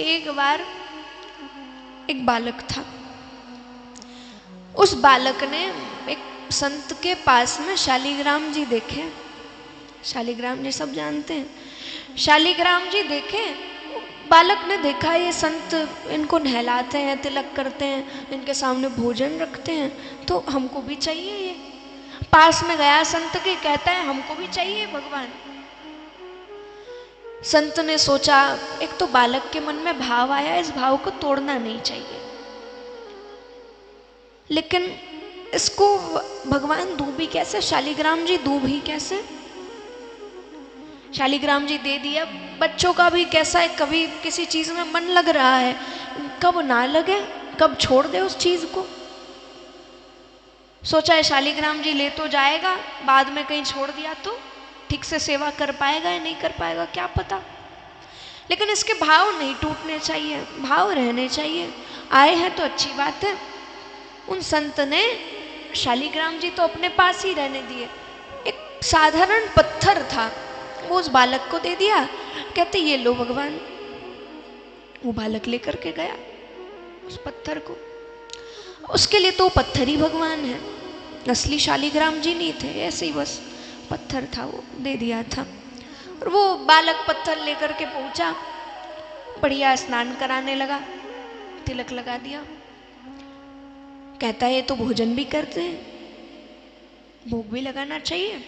एक बार एक बालक था। उस बालक ने एक संत के पास में शालिग्राम जी देखे। शालिग्राम जी सब जानते हैं। शालिग्राम जी देखे, बालक ने देखा ये संत इनको नहलाते हैं, तिलक करते हैं, इनके सामने भोजन रखते हैं, तो हमको भी चाहिए ये। पास में गया संत के, कहता है हमको भी चाहिए भगवान। संत ने सोचा, एक तो बालक के मन में भाव आया, इस भाव को तोड़ना नहीं चाहिए, लेकिन इसको भगवान दूं भी कैसे, शालिग्राम जी दूं भी कैसे। शालिग्राम जी दे दिया। बच्चों का भी कैसा है, कभी किसी चीज में मन लग रहा है, कब ना लगे, कब छोड़ दे उस चीज को। सोचा है शालिग्राम जी ले तो जाएगा, बाद में कहीं छोड़ दिया तो ठीक से सेवा कर पाएगा या नहीं कर पाएगा क्या पता। लेकिन इसके भाव नहीं टूटने चाहिए, भाव रहने चाहिए। आए हैं तो अच्छी बात है। उन संत ने शालिग्राम जी तो अपने पास ही रहने दिए, एक साधारण पत्थर था वो उस बालक को दे दिया। कहते ये लो भगवान। वो बालक लेकर के गया उस पत्थर को। उसके लिए तो पत्थर ही भगवान है, असली शालिग्राम जी नहीं थे, ऐसे ही बस पत्थर था, वो दे दिया था। और वो बालक पत्थर लेकर के पहुंचा, बढ़िया स्नान कराने लगा, तिलक लगा दिया। कहता है तो भोजन भी करते हैं, भोग भी लगाना चाहिए।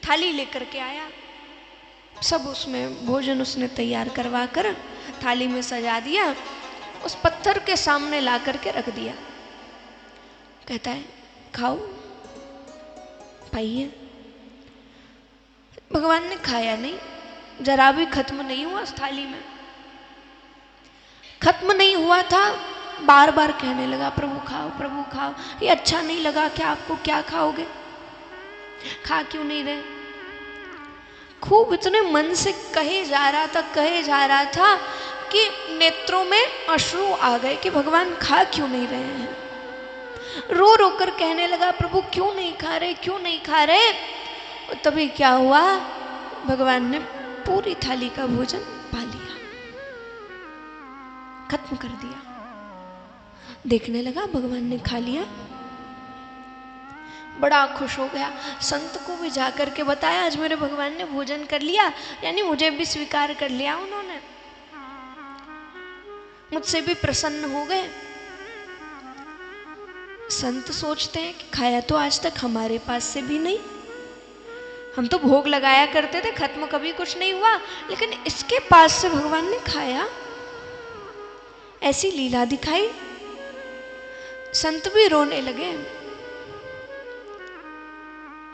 थाली लेकर के आया, सब उसमें भोजन उसने तैयार करवा कर थाली में सजा दिया, उस पत्थर के सामने ला करके रख दिया। कहता है खाओ, पाइए। भगवान ने खाया नहीं, जरा भी खत्म नहीं हुआ उस थाली में। खत्म नहीं हुआ था, बार बार कहने लगा प्रभु खाओ, प्रभु खाओ। ये अच्छा नहीं लगा क्या आपको, क्या खाओगे, खा क्यों नहीं रहे। खूब इतने मन से कहे जा रहा था, कहे जा रहा था कि नेत्रों में अश्रु आ गए कि भगवान खा क्यों नहीं रहे हैं। रो रो कर कहने लगा प्रभु क्यों नहीं खा रहे, क्यों नहीं खा रहे। तभी क्या हुआ, भगवान ने पूरी थाली का भोजन पा लिया, खत्म कर दिया। देखने लगा भगवान ने खा लिया, बड़ा खुश हो गया। संत को भी जाकर के बताया आज मेरे भगवान ने भोजन कर लिया, यानी मुझे भी स्वीकार कर लिया उन्होंने, मुझसे भी प्रसन्न हो गए। संत सोचते हैं कि खाया तो आज तक हमारे पास से भी नहीं, हम तो भोग लगाया करते थे, खत्म कभी कुछ नहीं हुआ, लेकिन इसके पास से भगवान ने खाया, ऐसी लीला दिखाई। संत भी रोने लगे,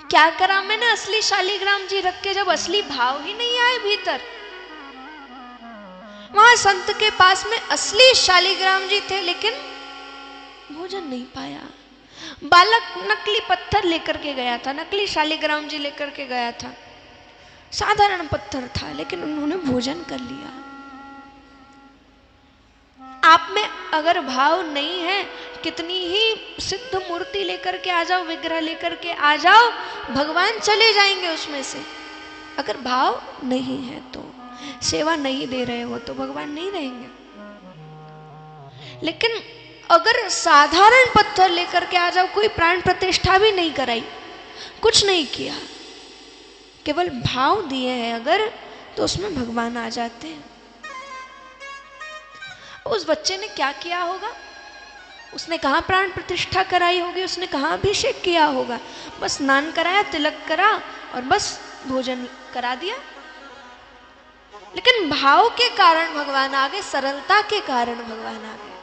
क्या करा मैंने असली शालिग्राम जी रख के, जब असली भाव ही नहीं आए भीतर। वहां संत के पास में असली शालिग्राम जी थे, लेकिन भोजन नहीं पाया। बालक नकली पत्थर लेकर के गया था, नकली शालिग्राम जी लेकर के गया था, साधारण पत्थर था, लेकिन उन्होंने भोजन कर लिया। आप में अगर भाव नहीं है, कितनी ही सिद्ध मूर्ति लेकर के आ जाओ, विग्रह लेकर के आ जाओ, भगवान चले जाएंगे उसमें से। अगर भाव नहीं है तो, सेवा नहीं दे रहे हो तो भगवान नहीं रहेंगे। लेकिन अगर साधारण पत्थर लेकर के आ जाओ, कोई प्राण प्रतिष्ठा भी नहीं कराई, कुछ नहीं किया, केवल भाव दिए हैं अगर, तो उसमें भगवान आ जाते हैं। उस बच्चे ने क्या किया होगा, उसने कहाँ प्राण प्रतिष्ठा कराई होगी, उसने कहाँ अभिषेक किया होगा, बस स्नान कराया, तिलक करा और बस भोजन करा दिया। लेकिन भाव के कारण भगवान आ गए, सरलता के कारण भगवान आ गए।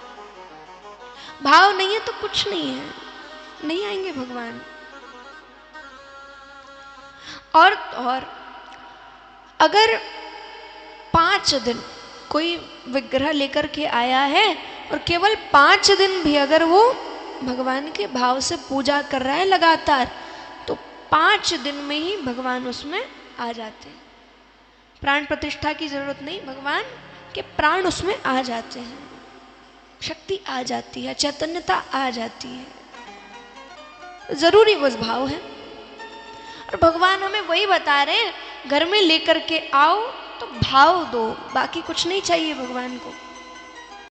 भाव नहीं है तो कुछ नहीं है, नहीं आएंगे भगवान। और अगर 5 दिन कोई विग्रह लेकर के आया है और केवल 5 दिन भी अगर वो भगवान के भाव से पूजा कर रहा है लगातार, तो 5 दिन में ही भगवान उसमें आ जाते हैं। प्राण प्रतिष्ठा की जरूरत नहीं, भगवान के प्राण उसमें आ जाते हैं, शक्ति आ जाती है, चैतन्यता आ जाती है। जरूरी बस भाव है। और भगवान हमें वही बता रहे हैं, घर में लेकर के आओ तो भाव दो, बाकी कुछ नहीं चाहिए भगवान को।